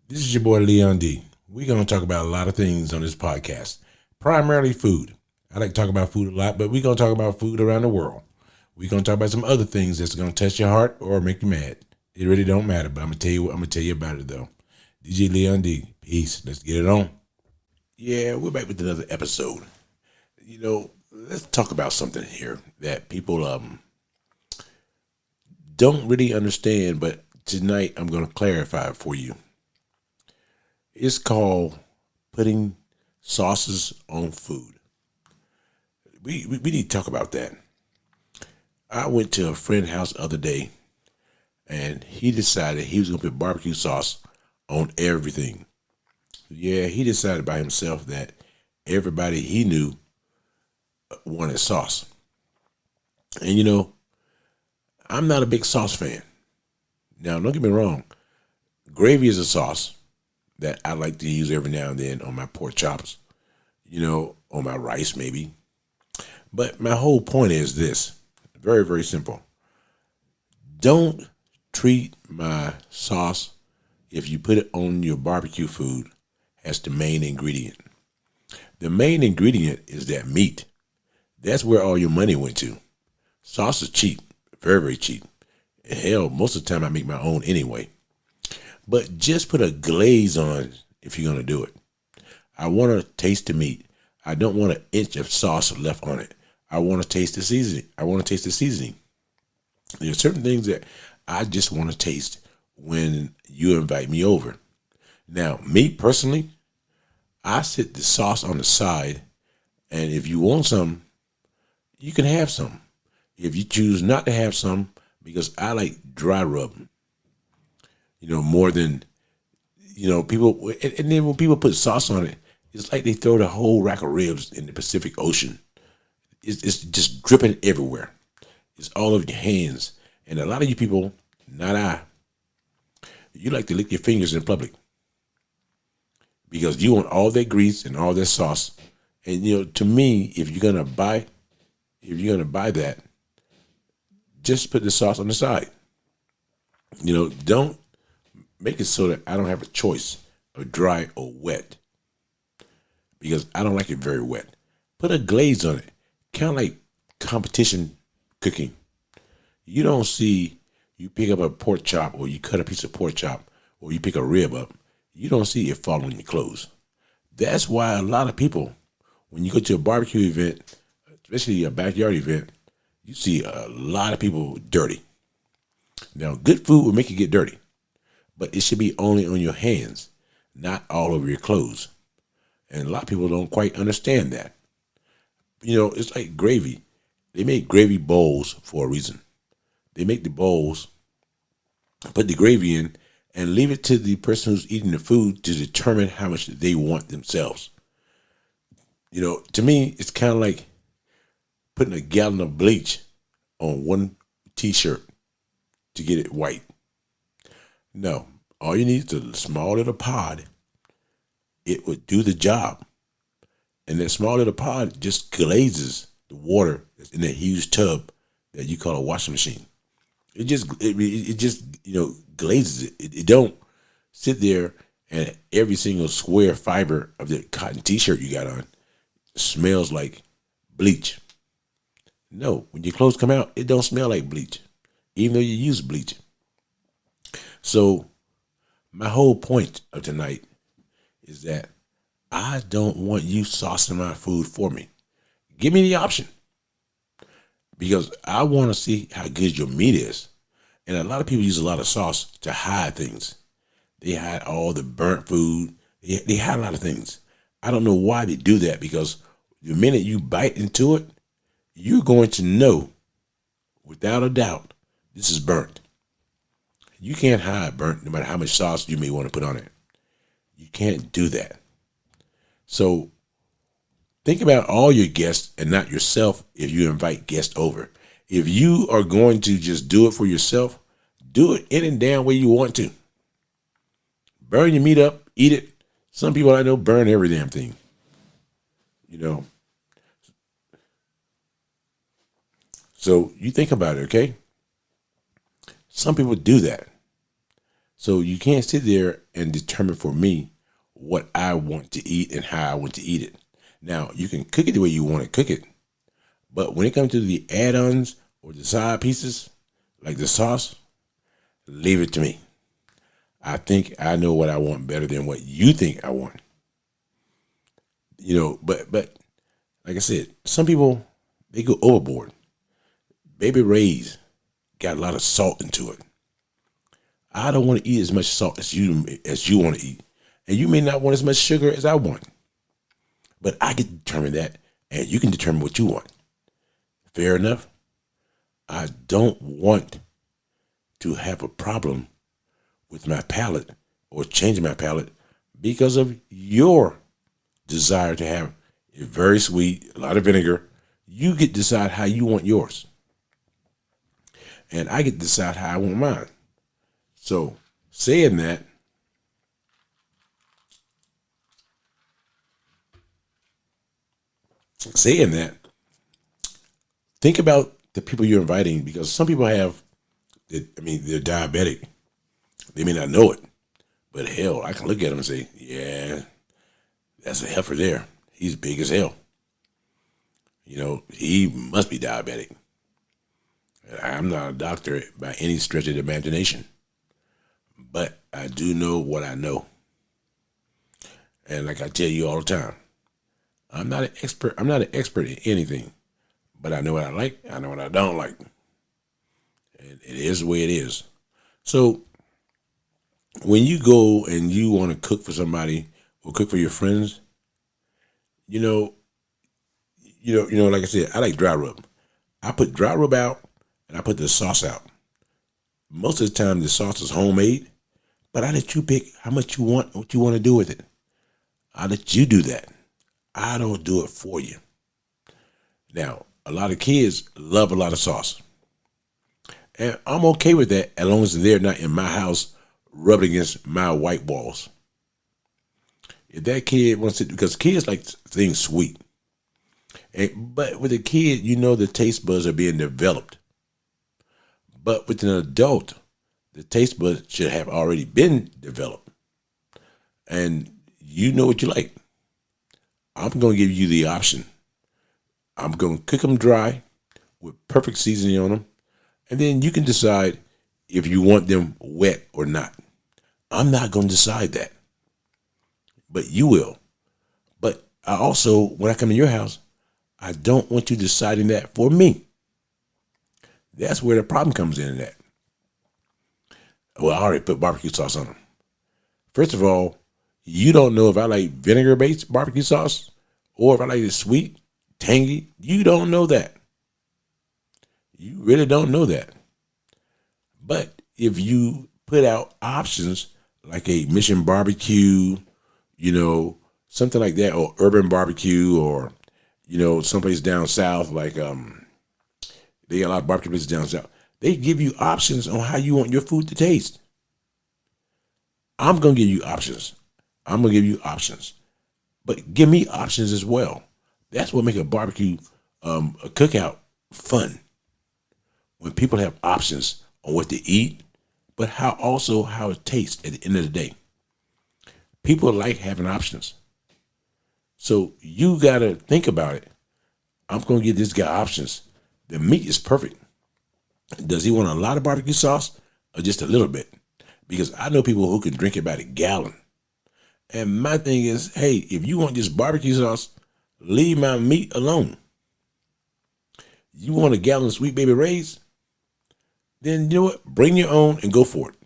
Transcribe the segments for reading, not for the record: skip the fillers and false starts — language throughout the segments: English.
This is your boy Leon D. We're going to talk about a lot of things on this podcast, primarily food. I like to talk about food a lot, but we're going to talk about food around the world. We're going to talk about some other things that's going to touch your heart or make you mad. It really don't matter, but I'm gonna tell you about it though. DJ Leon D. Peace. Let's get it on. Yeah, we're back with another episode. Let's talk about something here that people don't really understand, but tonight I'm going to clarify it for you. It's called putting sauces on food. We need to talk about that. I went to a friend's house the other day, and he decided he was going to put barbecue sauce on everything. Yeah, he decided by himself that everybody he knew wanted sauce. And I'm not a big sauce fan. Now, don't get me wrong. Gravy is a sauce that I like to use every now and then on my pork chops, on my rice maybe. But my whole point is this, very, very simple. Don't treat my sauce, if you put it on your barbecue food, as the main ingredient. The main ingredient is that meat. That's where all your money went to. Sauce is cheap, very, very cheap. Hell, most of the time I make my own anyway. But just put a glaze on it if you're going to do it. I want to taste the meat. I don't want an inch of sauce left on it. I want to taste the seasoning. There are certain things that I just want to taste when you invite me over. Now, me personally, I sit the sauce on the side, and if you want some, you can have some. If you choose not to have some, because I like dry rub, more than, people. And then when people put sauce on it, it's like they throw the whole rack of ribs in the Pacific Ocean. It's just dripping everywhere. It's all over your hands. And a lot of you people, not I, you like to lick your fingers in public because you want all that grease and all that sauce. And to me, if you're gonna buy that, just put the sauce on the side. Don't make it so that I don't have a choice of dry or wet because I don't like it very wet. Put a glaze on it, kind of like competition cooking. You don't see you pick up a pork chop or you cut a piece of pork chop or you pick a rib up. You don't see it fall on your clothes. That's why a lot of people, when you go to a barbecue event, especially a backyard event, you see a lot of people dirty. Now, good food will make you get dirty, but it should be only on your hands, not all over your clothes. And a lot of people don't quite understand that. It's like gravy. They make gravy bowls for a reason. They make the bowls, put the gravy in, and leave it to the person who's eating the food to determine how much they want themselves. To me, it's kind of like putting a gallon of bleach on one t-shirt to get it white. No, all you need is a small little pod. It would do the job. And that small little pod just glazes the water that's in that huge tub that you call a washing machine. It just glazes it. It don't sit there and every single square fiber of the cotton t-shirt you got on smells like bleach. No, when your clothes come out, it don't smell like bleach, even though you use bleach. So my whole point of tonight is that I don't want you saucing my food for me. Give me the option because I want to see how good your meat is. And a lot of people use a lot of sauce to hide things. They hide all the burnt food. They hide a lot of things. I don't know why they do that because the minute you bite into it, you're going to know without a doubt this is burnt. You can't hide burnt no matter how much sauce you may want to put on it. You can't do that. So think about all your guests and not yourself if you invite guests over. If you are going to just do it for yourself, do it any damn way you want to. Burn your meat up, eat it. Some people I know burn every damn thing. So you think about it, okay? Some people do that. So you can't sit there and determine for me what I want to eat and how I want to eat it. Now, you can cook it the way you want to cook it, but when it comes to the add-ons or the side pieces, like the sauce, leave it to me. I think I know what I want better than what you think I want. But like I said, some people, they go overboard. Baby Ray's got a lot of salt into it. I don't want to eat as much salt as you want to eat, and you may not want as much sugar as I want. But I can determine that, and you can determine what you want. Fair enough. I don't want to have a problem with my palate or changing my palate because of your desire to have it very sweet, a lot of vinegar. You get to decide how you want yours, and I get to decide how I want mine. So, saying that, think about the people you're inviting, because some people they're diabetic. They may not know it, but hell, I can look at them and say, yeah, that's a heifer there. He's big as hell. He must be diabetic. And I'm not a doctor by any stretch of the imagination, but I do know what I know. And like I tell you all the time, I'm not an expert. I'm not an expert in anything, but I know what I like. I know what I don't like. And it is the way it is. So when you go and you want to cook for somebody or cook for your friends, like I said, I like dry rub. I put dry rub out and I put the sauce out. Most of the time the sauce is homemade, but I let you pick how much you want, what you want to do with it. I let you do that. I don't do it for you. Now, a lot of kids love a lot of sauce. And I'm okay with that as long as they're not in my house rubbing against my white walls. If that kid wants to, because kids like things sweet. But with a kid, the taste buds are being developed. But with an adult, the taste buds should have already been developed. And you know what you like. I'm going to give you the option. I'm going to cook them dry with perfect seasoning on them. And then you can decide if you want them wet or not. I'm not going to decide that. But you will. But I also, when I come to your house, I don't want you deciding that for me. That's where the problem comes in at. Well, I already put barbecue sauce on them. First of all, you don't know if I like vinegar-based barbecue sauce or if I like it sweet, tangy. You don't know that. You really don't know that. But if you put out options like a Mission Barbecue, something like that, or Urban Barbecue, or, someplace down south, like they got a lot of barbecue places down south. They give you options on how you want your food to taste. I'm going to give you options. But give me options as well. That's what makes a barbecue, a cookout fun. When people have options on what to eat, but how it tastes at the end of the day. People like having options. So you got to think about it. I'm going to give this guy options. The meat is perfect. Does he want a lot of barbecue sauce or just a little bit? Because I know people who can drink it by the gallon. And my thing is, hey, if you want just barbecue sauce, leave my meat alone. You want a gallon of Sweet Baby Ray's? Then you know what? Bring your own and go for it.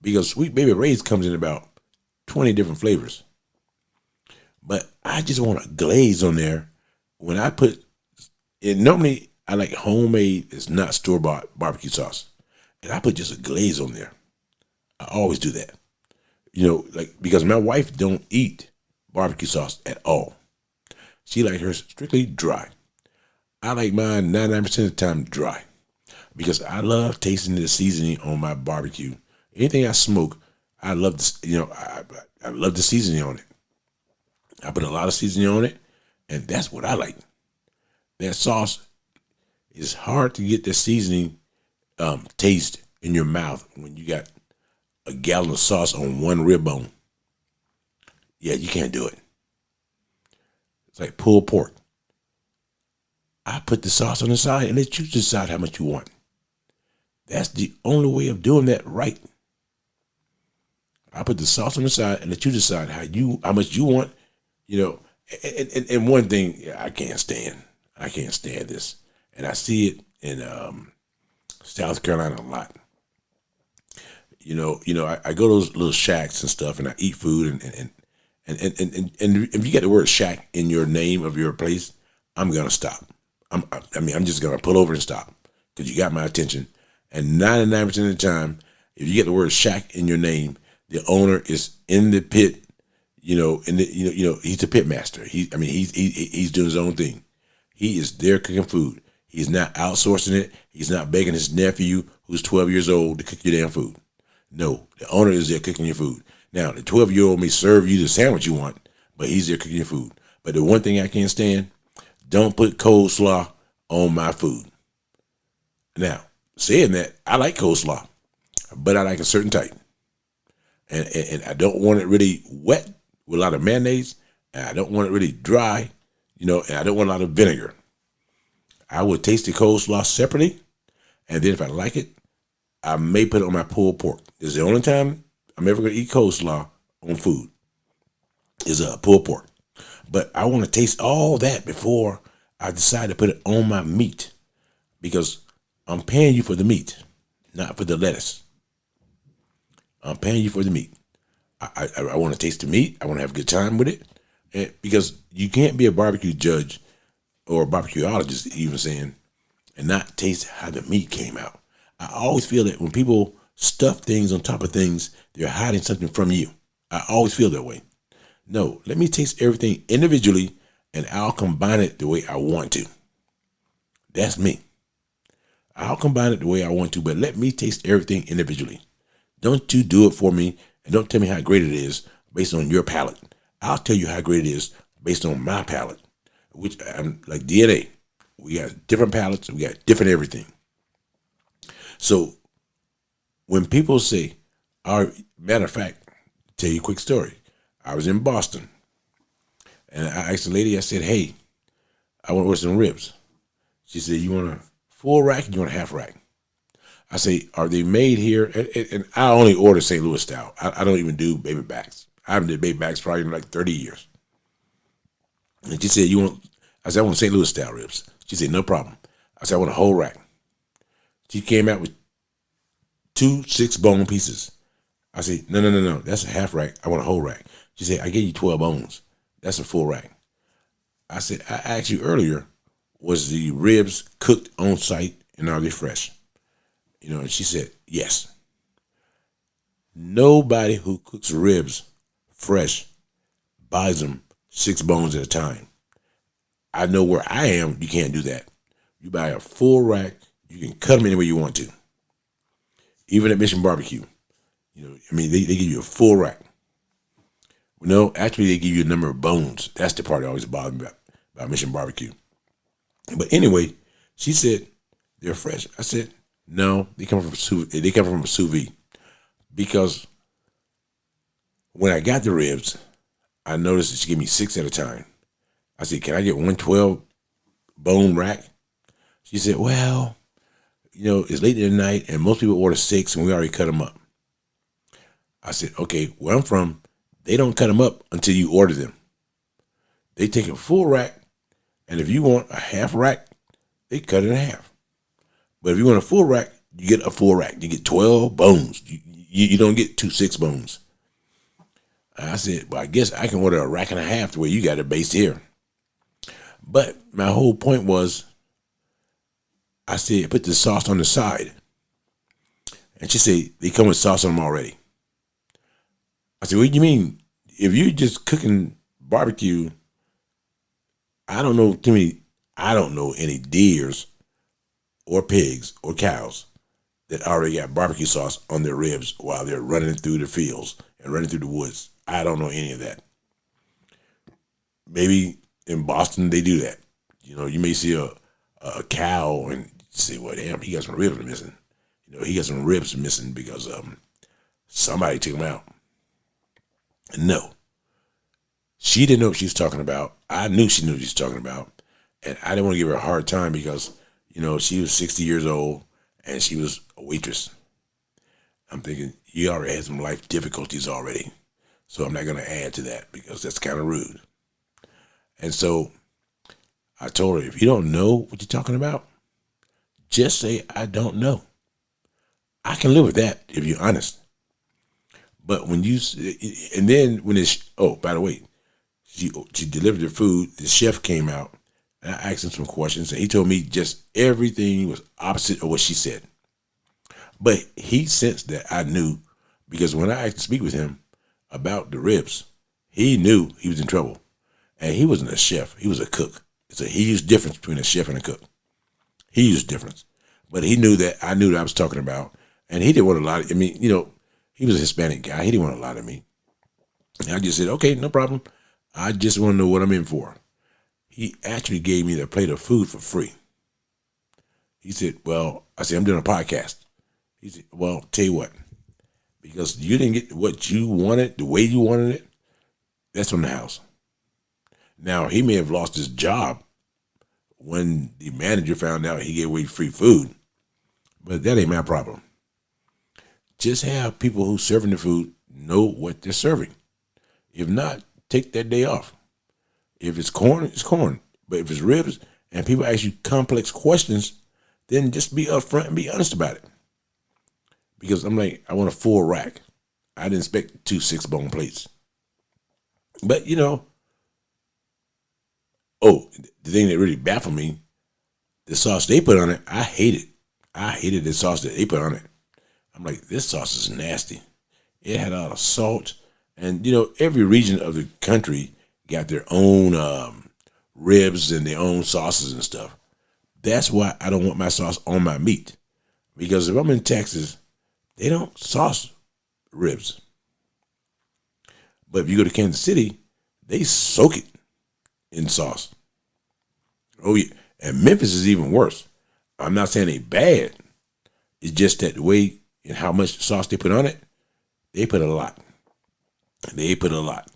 Because Sweet Baby Ray's comes in about 20 different flavors. But I just want a glaze on there. When I put it, normally I like homemade, it's not store-bought barbecue sauce. And I put just a glaze on there. I always do that. Because my wife don't eat barbecue sauce at all. She like hers strictly dry. I like mine 99% of the time dry. Because I love tasting the seasoning on my barbecue. Anything I smoke, I love this, I love the seasoning on it. I put a lot of seasoning on it, and that's what I like. That sauce is hard to get the seasoning taste in your mouth when you got a gallon of sauce on one rib bone. Yeah, you can't do it. It's like pulled pork. I put the sauce on the side and let you decide how much you want. That's the only way of doing that right. I put the sauce on the side and let you decide how much you want. You know, and one thing I can't stand this, and I see it in South Carolina a lot. I go to those little shacks and stuff, and I eat food, and if you get the word shack in your name of your place, I'm gonna stop. I'm just gonna pull over and stop because you got my attention. And 99% of the time, if you get the word shack in your name, the owner is in the pit. He's the pit master. He's doing his own thing. He is there cooking food. He's not outsourcing it. He's not begging his nephew, who's 12 years old, to cook your damn food. No, the owner is there cooking your food. Now, the 12-year-old may serve you the sandwich you want, but he's there cooking your food. But the one thing I can't stand, don't put coleslaw on my food. Now, saying that, I like coleslaw, but I like a certain type. And I don't want it really wet with a lot of mayonnaise, and I don't want it really dry, and I don't want a lot of vinegar. I would taste the coleslaw separately, and then if I like it, I may put it on my pulled pork. This is the only time I'm ever going to eat coleslaw on food is pulled pork. But I want to taste all that before I decide to put it on my meat, because I'm paying you for the meat, not for the lettuce. I'm paying you for the meat. I want to taste the meat. I want to have a good time with it. And because you can't be a barbecue judge or a barbecueologist, even saying, and not taste how the meat came out. I always feel that when people stuff things on top of things, they're hiding something from you. I always feel that way. No, let me taste everything individually, and I'll combine it the way I want to. That's me. I'll combine it the way I want to, but let me taste everything individually. Don't you do it for me, and don't tell me how great it is based on your palate. I'll tell you how great it is based on my palate, which I'm like DNA. We got different palates, we got different everything. So when people say, matter of fact, tell you a quick story. I was in Boston, and I asked the lady, I said, hey, I want to order some ribs. She said, you want a full rack and you want a half rack? I say, are they made here? And I only order St. Louis style. I don't even do baby backs. I haven't did baby backs probably in like 30 years. And she said, I said, I want St. Louis style ribs. She said, no problem. I said, I want a whole rack. She came out with 2 6-bone pieces. I said, no. That's a half rack. I want a whole rack. She said, I gave you 12 bones. That's a full rack. I said, I asked you earlier, was the ribs cooked on site and are they fresh? And she said, yes. Nobody who cooks ribs fresh buys them 6 bones at a time. I know where I am, you can't do that. You buy a full rack, you can cut them any way you want to. Even at Mission Barbecue, they give you a full rack. No, actually they give you a number of bones. That's the part that always bothers me about Mission Barbecue. But anyway, she said, they're fresh. I said, no, they come from a sous vide. Because when I got the ribs, I noticed that she gave me 6 at a time. I said, can I get 1 12-bone rack? She said, well, it's late in the night and most people order 6 and we already cut them up. I said, okay, where I'm from, they don't cut them up until you order them. They take a full rack, and if you want a half rack, they cut it in half. But if you want a full rack, you get a full rack. You get 12 bones. You don't get 2 6-bones. I said, well, I guess I can order a rack and a half the way you got it based here. But my whole point was, I said, put the sauce on the side. And she said, they come with sauce on them already. I said, what do you mean? If you're just cooking barbecue, I don't know any deers or pigs or cows that already got barbecue sauce on their ribs while they're running through the fields and running through the woods. I don't know any of that. Maybe in Boston they do that. You may see a cow and say, well, damn, he got some ribs missing. He got some ribs missing because Somebody took them out. No, she didn't know what she was talking about. I knew she knew what she was talking about. And I didn't want to give her a hard time because, she was 60 years old and she was a waitress. I'm thinking, you already had some life difficulties already. So I'm not going to add to that because that's kind of rude. And so I told her, if you don't know what you're talking about, just say, I don't know. I can live with that if you're honest. But when and then when by the way, she delivered the food, the chef came out, and I asked him some questions, and he told me just everything was opposite of what she said. But he sensed that I knew, because when I asked to speak with him about the ribs, he knew he was in trouble. And he wasn't a chef, he was a cook. It's a huge difference between a chef and a cook. Huge difference. But he knew that I knew what I was talking about. And he didn't want to lie. He was a Hispanic guy. He didn't want to lie to me. And I just said, okay, no problem. I just want to know what I'm in for. He actually gave me the plate of food for free. He said, I said, I'm doing a podcast. He said, well, tell you what, because you didn't get what you wanted, the way you wanted it, that's on the house. Now, he may have lost his job when the manager found out he gave away free food, but that ain't my problem. Just have people who serving the food know what they're serving. If not, take that day off. If it's corn, it's corn. But if it's ribs and people ask you complex questions, then just be upfront and be honest about it. Because I'm like, I want a full rack. I didn't expect 2 6-bone plates. But the thing that really baffled me, the sauce they put on it, I hated. I hated the sauce that they put on it. I'm like, this sauce is nasty. It had a lot of salt. And, every region of the country got their own ribs and their own sauces and stuff. That's why I don't want my sauce on my meat. Because if I'm in Texas, they don't sauce ribs. But if you go to Kansas City, they soak it in sauce. Oh, yeah. And Memphis is even worse. I'm not saying they bad. It's just that the way and how much sauce they put on it, they put a lot. They put a lot.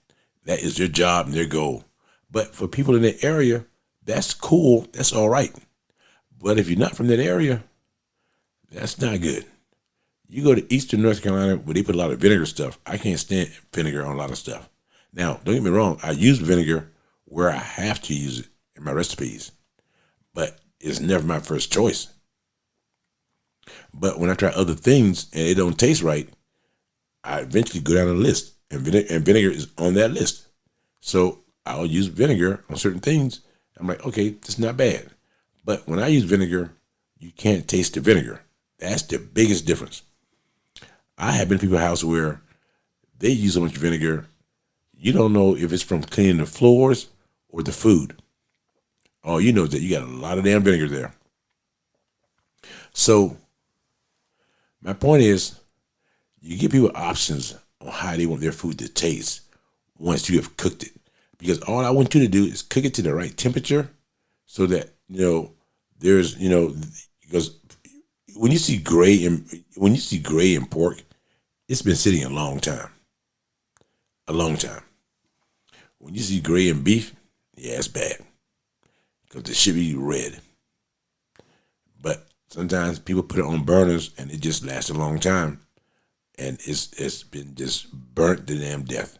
That is their job and their goal. But for people in that area, that's cool. That's all right. But if you're not from that area, that's not good. You go to Eastern North Carolina where they put a lot of vinegar stuff. I can't stand vinegar on a lot of stuff. Now, don't get me wrong. I use vinegar where I have to use it in my recipes. But it's never my first choice. But when I try other things and it don't taste right, I eventually go down the list. And vinegar is on that list. So I'll use vinegar on certain things. I'm like, okay, this is not bad. But when I use vinegar, you can't taste the vinegar. That's the biggest difference. I have been to people's house where they use so much vinegar, you don't know if it's from cleaning the floors or the food. All you know is that you got a lot of damn vinegar there. So my point is, you give people options on how they want their food to taste once you have cooked it. Because all I want you to do is cook it to the right temperature so that, there's, because when you see gray in pork, it's been sitting a long time. A long time. When you see gray in beef, yeah, it's bad. Because it should be red. But sometimes people put it on burners and it just lasts a long time. And it's been just burnt to damn death.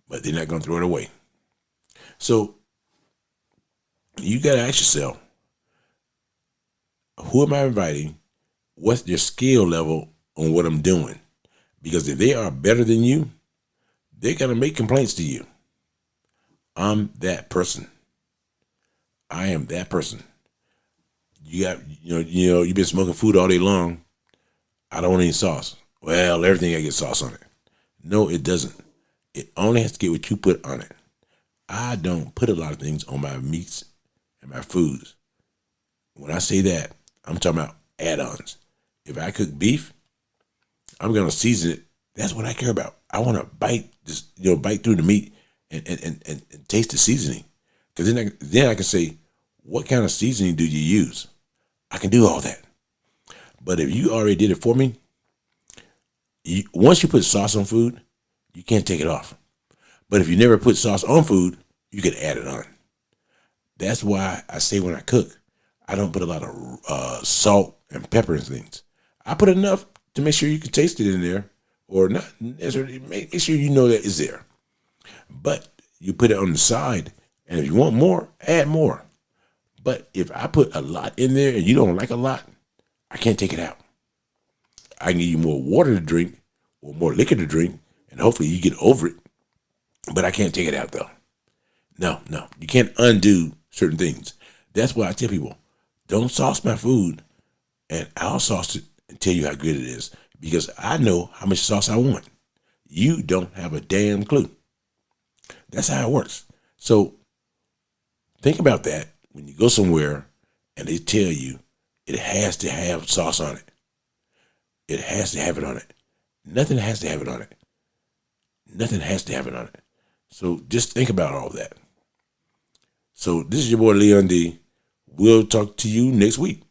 But they're not going to throw it away. So you got to ask yourself, who am I inviting? What's their skill level on what I'm doing? Because if they are better than you, they're going to make complaints to you. I'm that person. I am that person. You got, you've been smoking food all day long. I don't want any sauce. Well, everything I get sauce on it. No, it doesn't. It only has to get what you put on it. I don't put a lot of things on my meats and my foods. When I say that, I'm talking about add-ons. If I cook beef, I'm gonna season it. That's what I care about. I want to bite through the meat and taste the seasoning. Because then I can say, what kind of seasoning do you use? I can do all that. But if you already did it for me, Once you put sauce on food, you can't take it off. But if you never put sauce on food, you can add it on. That's why I say when I cook, I don't put a lot of salt and pepper and things. I put enough to make sure you can taste it in there, or not necessarily. Make sure you know that it's there. But you put it on the side, and if you want more, add more. But if I put a lot in there and you don't like a lot, I can't take it out. I can give you more water to drink or more liquor to drink, and hopefully you get over it. But I can't take it out though. No, you can't undo certain things. That's why I tell people, don't sauce my food, and I'll sauce it and tell you how good it is, because I know how much sauce I want. You don't have a damn clue. That's how it works. So think about that when you go somewhere and they tell you it has to have sauce on it. It has to have it on it. Nothing has to have it on it. Nothing has to have it on it. So just think about all that. So this is your boy Leon D. We'll talk to you next week.